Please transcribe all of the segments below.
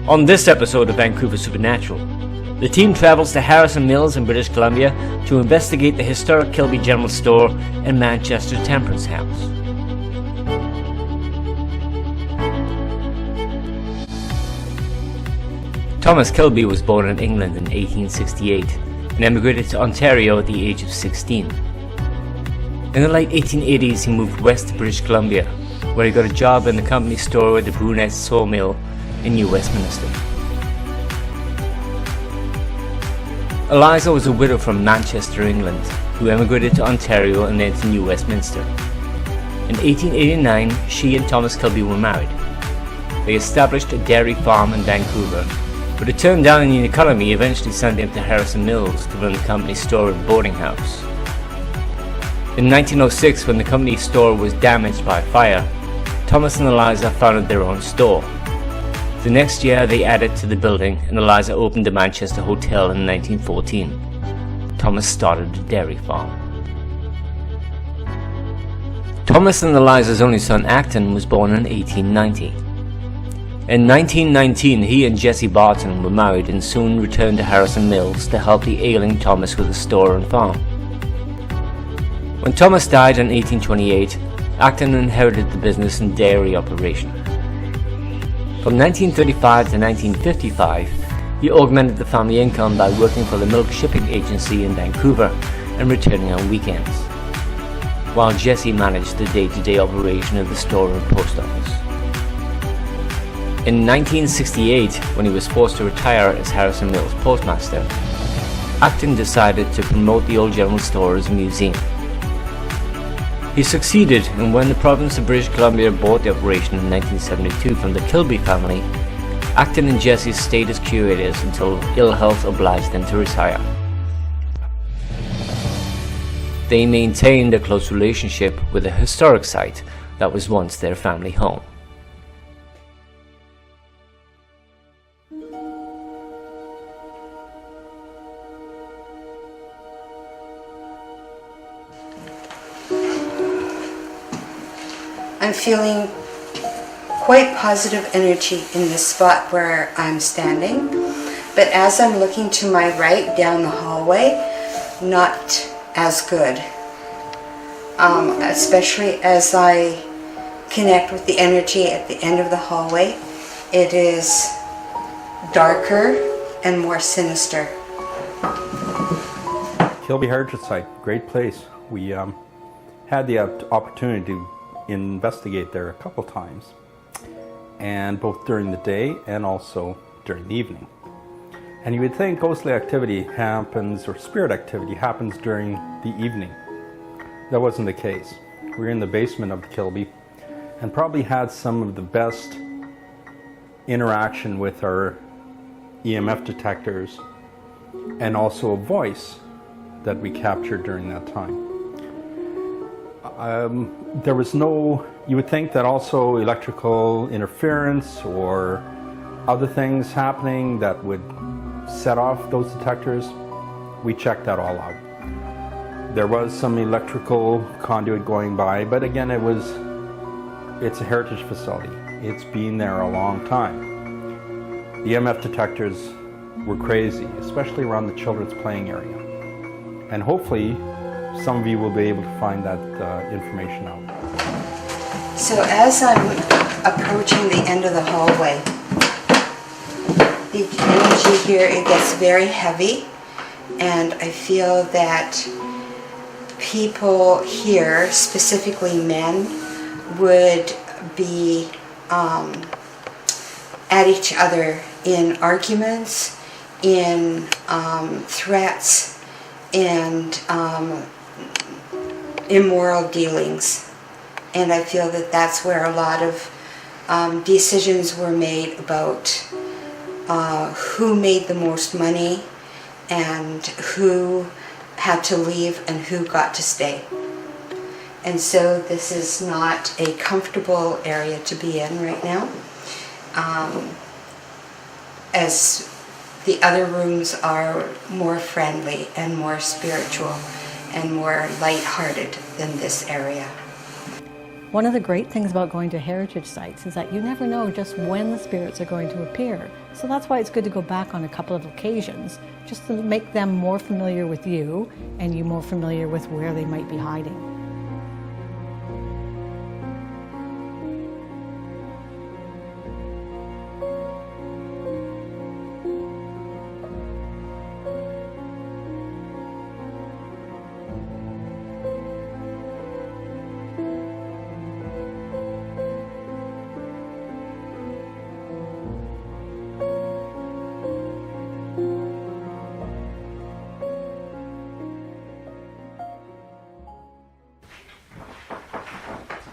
On this episode of Vancouver Supernatural, the team travels to Harrison Mills in British Columbia to investigate the historic Kilby General Store and Manchester Temperance House. Thomas Kilby was born in England in 1868 and emigrated to Ontario at the age of 16. In the late 1880s, he moved west to British Columbia, where he got a job in the company store at the Brunette Sawmill in New Westminster. Eliza was a widow from Manchester, England, who emigrated to Ontario and then to New Westminster. In 1889, she and Thomas Kilby were married. They established a dairy farm in Vancouver, but a turn down in the economy eventually sent them to Harrison Mills to run the company store and boarding house. In 1906, when the company store was damaged by fire, Thomas and Eliza founded their own store. The next year they added to the building and Eliza opened the Manchester Hotel in 1914. Thomas started a dairy farm. Thomas and Eliza's only son Acton was born in 1890. In 1919 he and Jessie Barton were married and soon returned to Harrison Mills to help the ailing Thomas with the store and farm. When Thomas died in 1828, Acton inherited the business and dairy operation. From 1935 to 1955, he augmented the family income by working for the milk shipping agency in Vancouver and returning on weekends, while Jessie managed the day-to-day operation of the store and post office. In 1968, when he was forced to retire as Harrison Mills postmaster, Acton decided to promote the old general store as a museum. He succeeded, and when the province of British Columbia bought the operation in 1972 from the Kilby family, Acton and Jessie stayed as curators until ill health obliged them to retire. They maintained a close relationship with a historic site that was once their family home. I'm feeling quite positive energy in this spot where I'm standing, but as I'm looking to my right down the hallway, not as good. Especially as I connect with the energy at the end of the hallway, it is darker and more sinister. Kilby Heritage Site, great place. We had the opportunity to investigate there a couple times, and both during the day and also during the evening. And you would think ghostly activity happens, or spirit activity happens during the evening. That wasn't the case. We were in the basement of the Kilby and probably had some of the best interaction with our EMF detectors and also a voice that we captured during that time. There was no, you would think that also electrical interference or other things happening that would set off those detectors. We checked that all out. There was some electrical conduit going by, but again, it's a heritage facility. It's been there a long time. The EMF detectors were crazy, especially around the children's playing area. And hopefully, some of you will be able to find that information out. So as I'm approaching the end of the hallway, the energy here, it gets very heavy, and I feel that people here, specifically men, would be at each other in arguments, in threats, and immoral dealings. And I feel that that's where a lot of decisions were made about who made the most money and who had to leave and who got to stay. And so this is not a comfortable area to be in right now, as the other rooms are more friendly and more spiritual and more light-hearted than this area. One of the great things about going to heritage sites is that you never know just when the spirits are going to appear. So that's why it's good to go back on a couple of occasions, just to make them more familiar with you and you more familiar with where they might be hiding.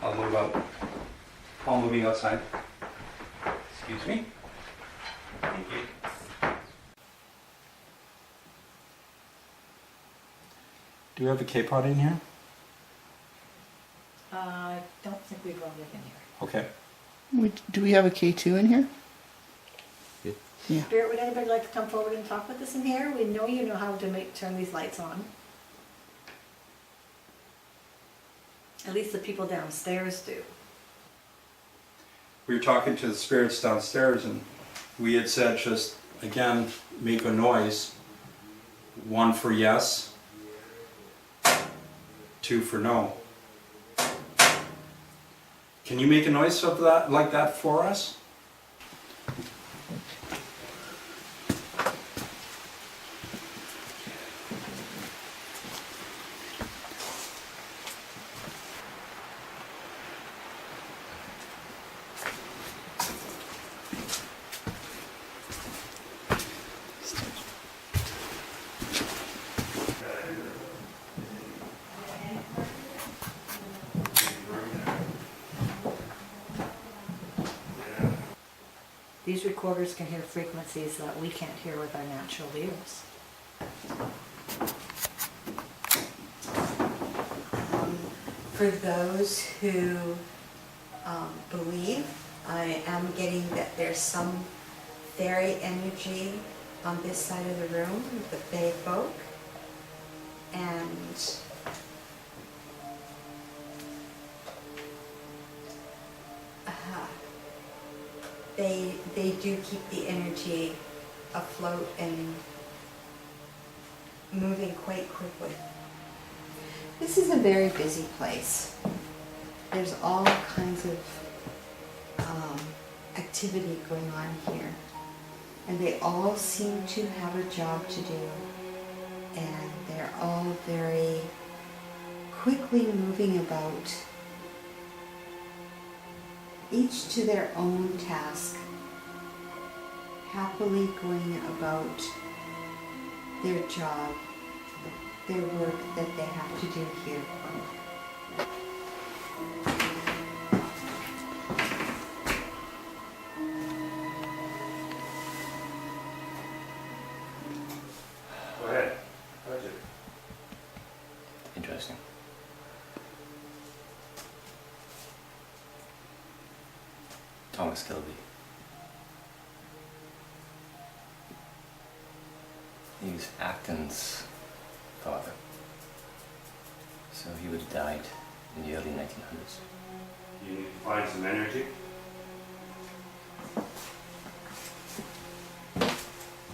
I'll move out. All moving outside. Excuse me. Thank you. Do you have a K-pot in here? I don't think we've brought it in here. Okay. Do we have a K2 in here? Yeah. Spirit, would anybody like to come forward and talk with us in here? We know you know how to turn these lights on. At least the people downstairs do. We were talking to the spirits downstairs and we had said just, again, make a noise. 1 for yes, 2 for no. Can you make a noise of that, like that for us? These recorders can hear frequencies that we can't hear with our natural ears. For those who believe, I am getting that there's some fairy energy on this side of the room, the Fae folk, and they do keep the energy afloat and moving quite quickly. This is a very busy place. There's all kinds of activity going on here. And they all seem to have a job to do. And they're all very quickly moving about, each to their own task, happily going about their job, their work that they have to do here. Go ahead. Interesting. Thomas Kilby. He's Acton's father. So he would have died in the early 1900s. You need to find some energy.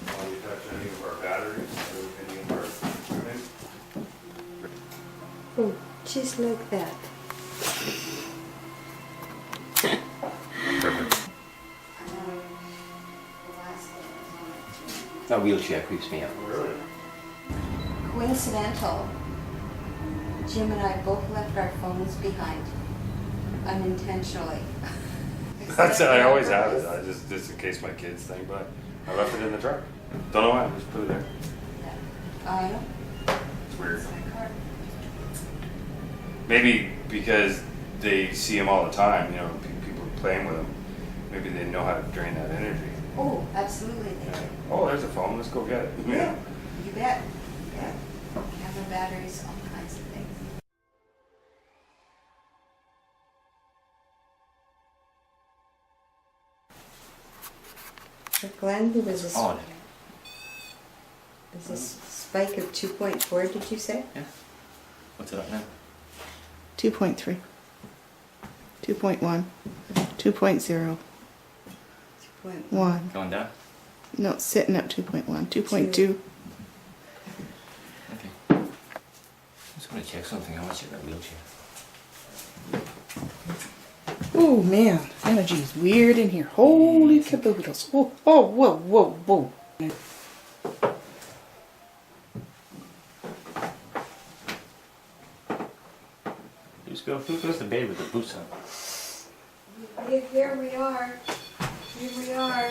While you touch any of our batteries or any of our equipment. Oh, just like that. That wheelchair creeps me out. Really? Coincidental. Jim and I both left our phones behind, unintentionally. I always have it. I just in case my kids think, but I left it in the truck. Don't know why. I just put it there. I know. It's weird. It's my car. Maybe because they see them all the time. You know, people playing with them. Maybe they know how to drain that energy. Oh, absolutely. They Yeah. do. Oh, there's a phone. Let's go get it. Yeah, you bet. Yeah. Camera batteries, all kinds of things. But Glenn, there was a, Odd. there's a spike of 2.4, did you say? Yeah. What's it up now? 2.3. 2.1. 2.0. 1. Going down? No, it's sitting at 2.1. 2.2. Okay. I'm just going to check something. How much is that wheelchair? Oh man, energy is weird in here. Holy caboodles. Oh, oh, whoa, whoa, whoa. Who goes to bed with the boots on? Here we are. Here we are.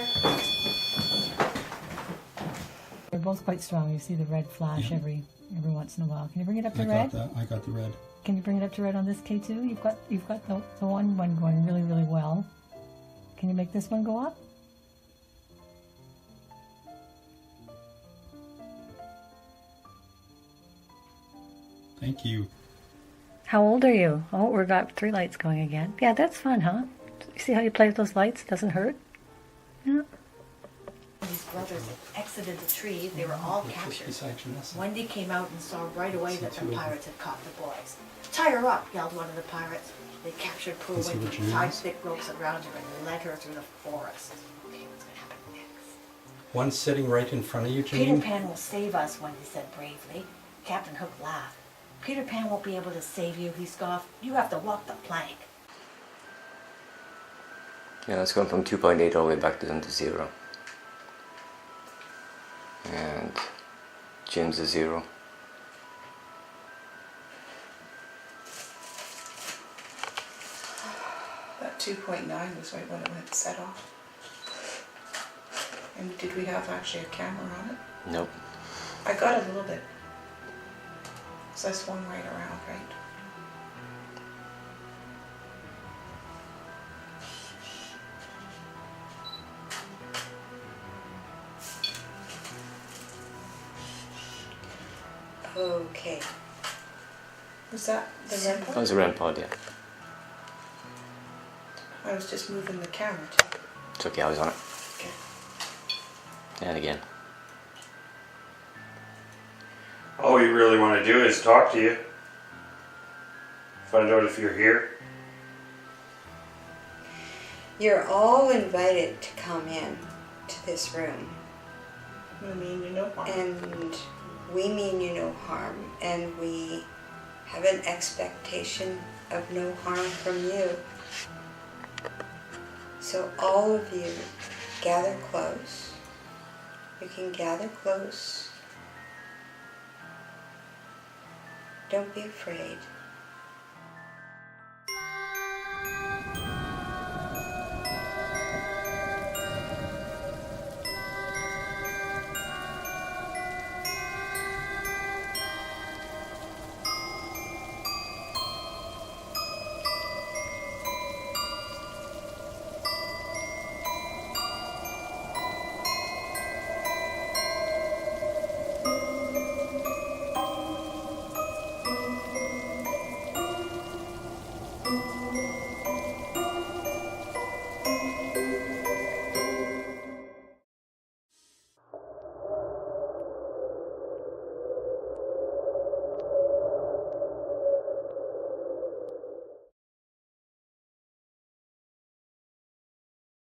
They're both quite strong. You see the red flash every once in a while. Can you bring it up to I red? got that. I got the red. Can you bring it up to red on this K2? You've got the one going really, really well. Can you make this one go up? Thank you. How old are you? Oh, we've got 3 lights going again. Yeah, that's fun, huh? You see how you play with those lights? Doesn't hurt? Yeah. These brothers exited the tree. They were all captured. Wendy came out and saw right away that the pirates had caught the boys. "Tie her up," yelled one of the pirates. They captured poor Wendy, tied thick ropes around her, and led her through the forest. Okay, what's going to happen next? One sitting right in front of you, Peter Janine. Pan will save us, Wendy said bravely. Captain Hook laughed. "Peter Pan won't be able to save you," he scoffed. "You have to walk the plank." Yeah, it's gone from 2.8 all the way back down to 0. And Jim's a 0. That 2.9 was right when it went set off. And did we have actually a camera on it? Nope. I got a little bit. So I swung right around, right? Okay. Was that the red That part? was a REM pod, yeah. I was just moving the camera too. It's okay, I was on it. Okay. And again. All we really want to do is talk to you. Find out if you're here. You're all invited to come in to this room. I mean, you know what? And we mean you no harm, and we have an expectation of no harm from you. So all of you gather close. You can gather close. Don't be afraid.